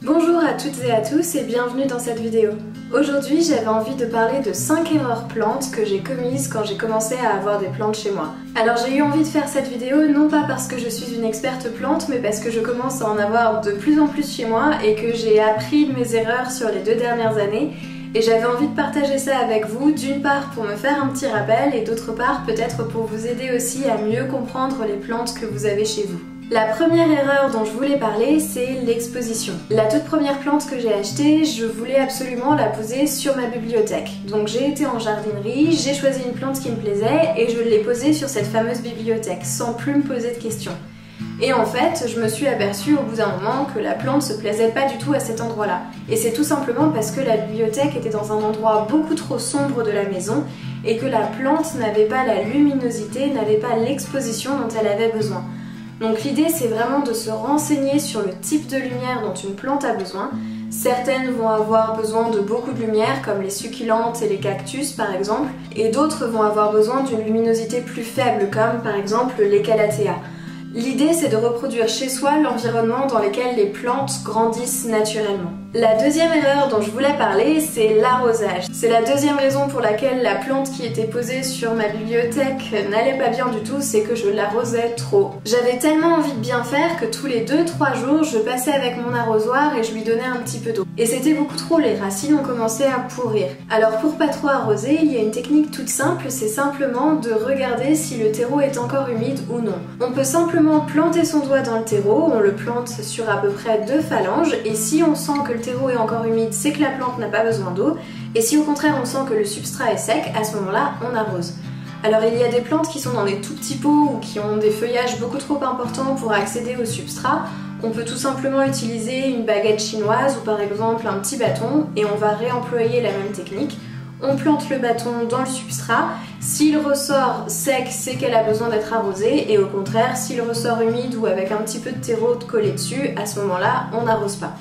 Bonjour à toutes et à tous et bienvenue dans cette vidéo. Aujourd'hui j'avais envie de parler de 5 erreurs plantes que j'ai commises quand j'ai commencé à avoir des plantes chez moi. Alors j'ai eu envie de faire cette vidéo non pas parce que je suis une experte plante mais parce que je commence à en avoir de plus en plus chez moi et que j'ai appris de mes erreurs sur les 2 dernières années. Et j'avais envie de partager ça avec vous, d'une part pour me faire un petit rappel et d'autre part peut-être pour vous aider aussi à mieux comprendre les plantes que vous avez chez vous. La première erreur dont je voulais parler, c'est l'exposition. La toute première plante que j'ai achetée, je voulais absolument la poser sur ma bibliothèque. Donc j'ai été en jardinerie, j'ai choisi une plante qui me plaisait et je l'ai posée sur cette fameuse bibliothèque, sans plus me poser de questions. Et en fait, je me suis aperçue au bout d'un moment que la plante se plaisait pas du tout à cet endroit-là. Et c'est tout simplement parce que la bibliothèque était dans un endroit beaucoup trop sombre de la maison et que la plante n'avait pas la luminosité, n'avait pas l'exposition dont elle avait besoin. Donc l'idée c'est vraiment de se renseigner sur le type de lumière dont une plante a besoin. Certaines vont avoir besoin de beaucoup de lumière comme les succulentes et les cactus par exemple, et d'autres vont avoir besoin d'une luminosité plus faible comme par exemple les calatheas. L'idée c'est de reproduire chez soi l'environnement dans lequel les plantes grandissent naturellement. La deuxième erreur dont je voulais parler, c'est l'arrosage. C'est la deuxième raison pour laquelle la plante qui était posée sur ma bibliothèque n'allait pas bien du tout, c'est que je l'arrosais trop. J'avais tellement envie de bien faire que tous les 2-3 jours, je passais avec mon arrosoir et je lui donnais un petit peu d'eau. Et c'était beaucoup trop, les racines ont commencé à pourrir. Alors pour pas trop arroser, il y a une technique toute simple, c'est simplement de regarder si le terreau est encore humide ou non. On peut simplement planter son doigt dans le terreau, on le plante sur à peu près 2 phalanges, et si on sent que le terreau est encore humide, c'est que la plante n'a pas besoin d'eau, et si au contraire on sent que le substrat est sec, à ce moment-là on arrose. Alors il y a des plantes qui sont dans des tout petits pots ou qui ont des feuillages beaucoup trop importants pour accéder au substrat. On peut tout simplement utiliser une baguette chinoise ou par exemple un petit bâton et on va réemployer la même technique. On plante le bâton dans le substrat, s'il ressort sec, c'est qu'elle a besoin d'être arrosée, et au contraire, s'il ressort humide ou avec un petit peu de terreau collé dessus, à ce moment-là, on n'arrose pas.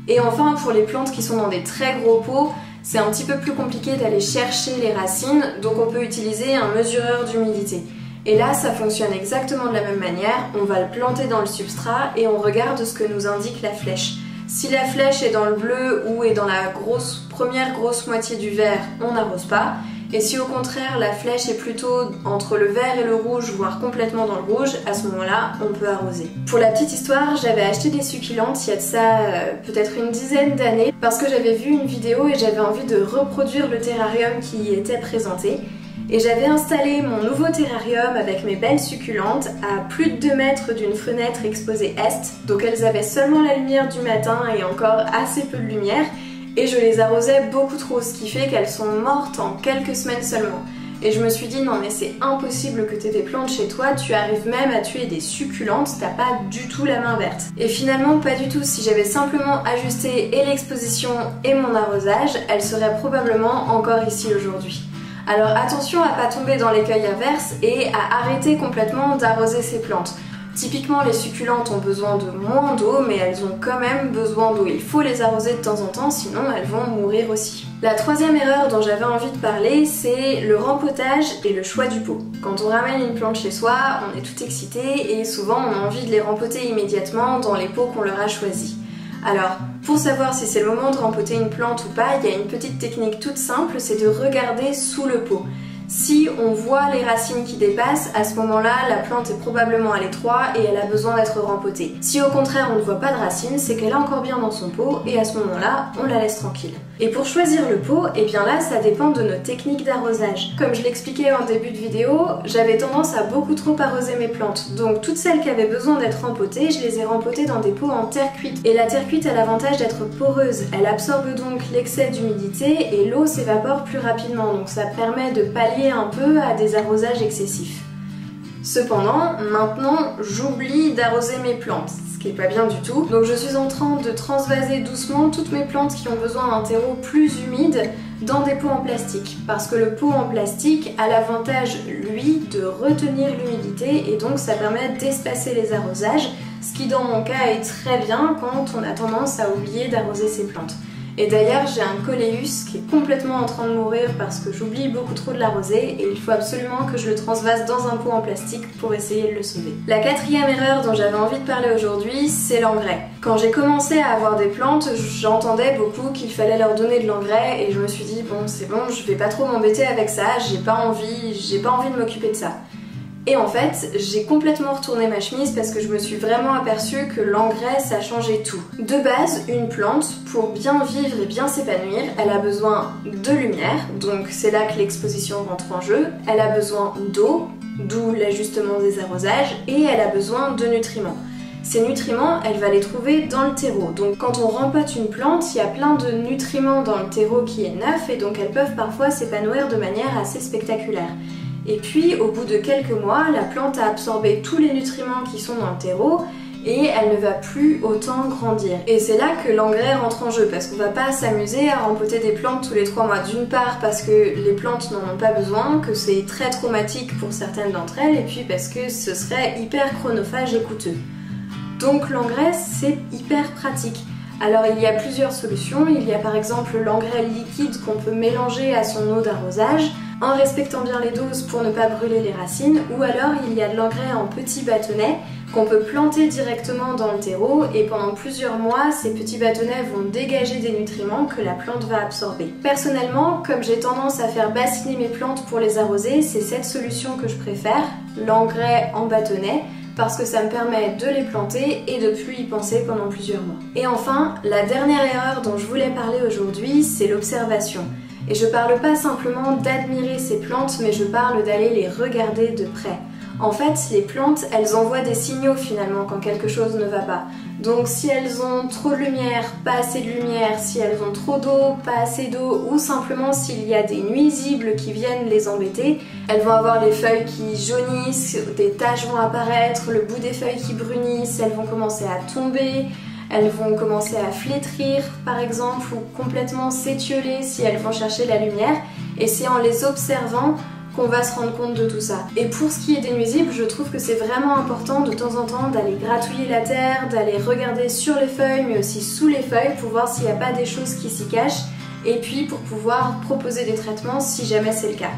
Et enfin, pour les plantes qui sont dans des très gros pots, c'est un petit peu plus compliqué d'aller chercher les racines, donc on peut utiliser un mesureur d'humidité. Et là, ça fonctionne exactement de la même manière, on va le planter dans le substrat et on regarde ce que nous indique la flèche. Si la flèche est dans le bleu ou est dans la première grosse moitié du vert, on n'arrose pas. Et si au contraire la flèche est plutôt entre le vert et le rouge, voire complètement dans le rouge, à ce moment-là, on peut arroser. Pour la petite histoire, j'avais acheté des succulentes il y a de ça peut-être une dizaine d'années parce que j'avais vu une vidéo et j'avais envie de reproduire le terrarium qui y était présenté. Et j'avais installé mon nouveau terrarium avec mes belles succulentes à plus de 2 mètres d'une fenêtre exposée est, donc elles avaient seulement la lumière du matin et encore assez peu de lumière, et je les arrosais beaucoup trop, ce qui fait qu'elles sont mortes en quelques semaines seulement. Et je me suis dit non mais c'est impossible que tu aies des plantes chez toi, tu arrives même à tuer des succulentes, t'as pas du tout la main verte. Et finalement pas du tout, si j'avais simplement ajusté et l'exposition et mon arrosage, elles seraient probablement encore ici aujourd'hui. Alors attention à pas tomber dans l'écueil inverse et à arrêter complètement d'arroser ces plantes. Typiquement les succulentes ont besoin de moins d'eau mais elles ont quand même besoin d'eau. Il faut les arroser de temps en temps sinon elles vont mourir aussi. La troisième erreur dont j'avais envie de parler c'est le rempotage et le choix du pot. Quand on ramène une plante chez soi, on est tout excité et souvent on a envie de les rempoter immédiatement dans les pots qu'on leur a choisis. Alors, pour savoir si c'est le moment de rempoter une plante ou pas, il y a une petite technique toute simple, c'est de regarder sous le pot. Si on voit les racines qui dépassent, à ce moment-là, la plante est probablement à l'étroit et elle a besoin d'être rempotée. Si au contraire on ne voit pas de racines, c'est qu'elle est encore bien dans son pot et à ce moment-là, on la laisse tranquille. Et pour choisir le pot, et bien là, ça dépend de nos techniques d'arrosage. Comme je l'expliquais en début de vidéo, j'avais tendance à beaucoup trop arroser mes plantes. Donc toutes celles qui avaient besoin d'être rempotées, je les ai rempotées dans des pots en terre cuite. Et la terre cuite a l'avantage d'être poreuse. Elle absorbe donc l'excès d'humidité et l'eau s'évapore plus rapidement. Donc ça permet de pallier un peu à des arrosages excessifs. Cependant, maintenant, j'oublie d'arroser mes plantes, ce qui est pas bien du tout. Donc je suis en train de transvaser doucement toutes mes plantes qui ont besoin d'un terreau plus humide dans des pots en plastique. Parce que le pot en plastique a l'avantage, lui, de retenir l'humidité et donc ça permet d'espacer les arrosages, ce qui dans mon cas est très bien quand on a tendance à oublier d'arroser ses plantes. Et d'ailleurs j'ai un coléus qui est complètement en train de mourir parce que j'oublie beaucoup trop de l'arroser et il faut absolument que je le transvase dans un pot en plastique pour essayer de le sauver. La quatrième erreur dont j'avais envie de parler aujourd'hui, c'est l'engrais. Quand j'ai commencé à avoir des plantes, j'entendais beaucoup qu'il fallait leur donner de l'engrais et je me suis dit bon c'est bon, je vais pas trop m'embêter avec ça, j'ai pas envie de m'occuper de ça. Et en fait, j'ai complètement retourné ma chemise parce que je me suis vraiment aperçue que l'engrais, ça changeait tout. De base, une plante, pour bien vivre et bien s'épanouir, elle a besoin de lumière, donc c'est là que l'exposition rentre en jeu. Elle a besoin d'eau, d'où l'ajustement des arrosages, et elle a besoin de nutriments. Ces nutriments, elle va les trouver dans le terreau. Donc quand on rempote une plante, il y a plein de nutriments dans le terreau qui est neuf, et donc elles peuvent parfois s'épanouir de manière assez spectaculaire. Et puis, au bout de quelques mois, la plante a absorbé tous les nutriments qui sont dans le terreau et elle ne va plus autant grandir. Et c'est là que l'engrais rentre en jeu, parce qu'on va pas s'amuser à rempoter des plantes tous les 3 mois. D'une part parce que les plantes n'en ont pas besoin, que c'est très traumatique pour certaines d'entre elles, et puis parce que ce serait hyper chronophage et coûteux. Donc l'engrais, c'est hyper pratique. Alors il y a plusieurs solutions. Il y a par exemple l'engrais liquide qu'on peut mélanger à son eau d'arrosage, en respectant bien les doses pour ne pas brûler les racines, ou alors il y a de l'engrais en petits bâtonnets qu'on peut planter directement dans le terreau et pendant plusieurs mois, ces petits bâtonnets vont dégager des nutriments que la plante va absorber. Personnellement, comme j'ai tendance à faire bassiner mes plantes pour les arroser, c'est cette solution que je préfère, l'engrais en bâtonnet, parce que ça me permet de les planter et de plus y penser pendant plusieurs mois. Et enfin, la dernière erreur dont je voulais parler aujourd'hui, c'est l'observation. Et je parle pas simplement d'admirer ces plantes, mais je parle d'aller les regarder de près. En fait, les plantes, elles envoient des signaux finalement quand quelque chose ne va pas. Donc si elles ont trop de lumière, pas assez de lumière, si elles ont trop d'eau, pas assez d'eau, ou simplement s'il y a des nuisibles qui viennent les embêter, elles vont avoir les feuilles qui jaunissent, des taches vont apparaître, le bout des feuilles qui brunissent, elles vont commencer à tomber, elles vont commencer à flétrir par exemple, ou complètement s'étioler si elles vont chercher la lumière, et c'est en les observant qu'on va se rendre compte de tout ça. Et pour ce qui est des nuisibles, je trouve que c'est vraiment important de temps en temps d'aller gratouiller la terre, d'aller regarder sur les feuilles mais aussi sous les feuilles pour voir s'il n'y a pas des choses qui s'y cachent, et puis pour pouvoir proposer des traitements si jamais c'est le cas.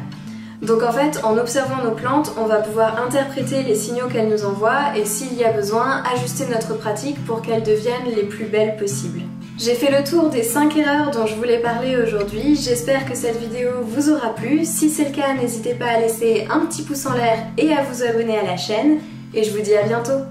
Donc en fait, en observant nos plantes, on va pouvoir interpréter les signaux qu'elles nous envoient et s'il y a besoin, ajuster notre pratique pour qu'elles deviennent les plus belles possibles. J'ai fait le tour des 5 erreurs dont je voulais parler aujourd'hui, j'espère que cette vidéo vous aura plu. Si c'est le cas, n'hésitez pas à laisser un petit pouce en l'air et à vous abonner à la chaîne, et je vous dis à bientôt.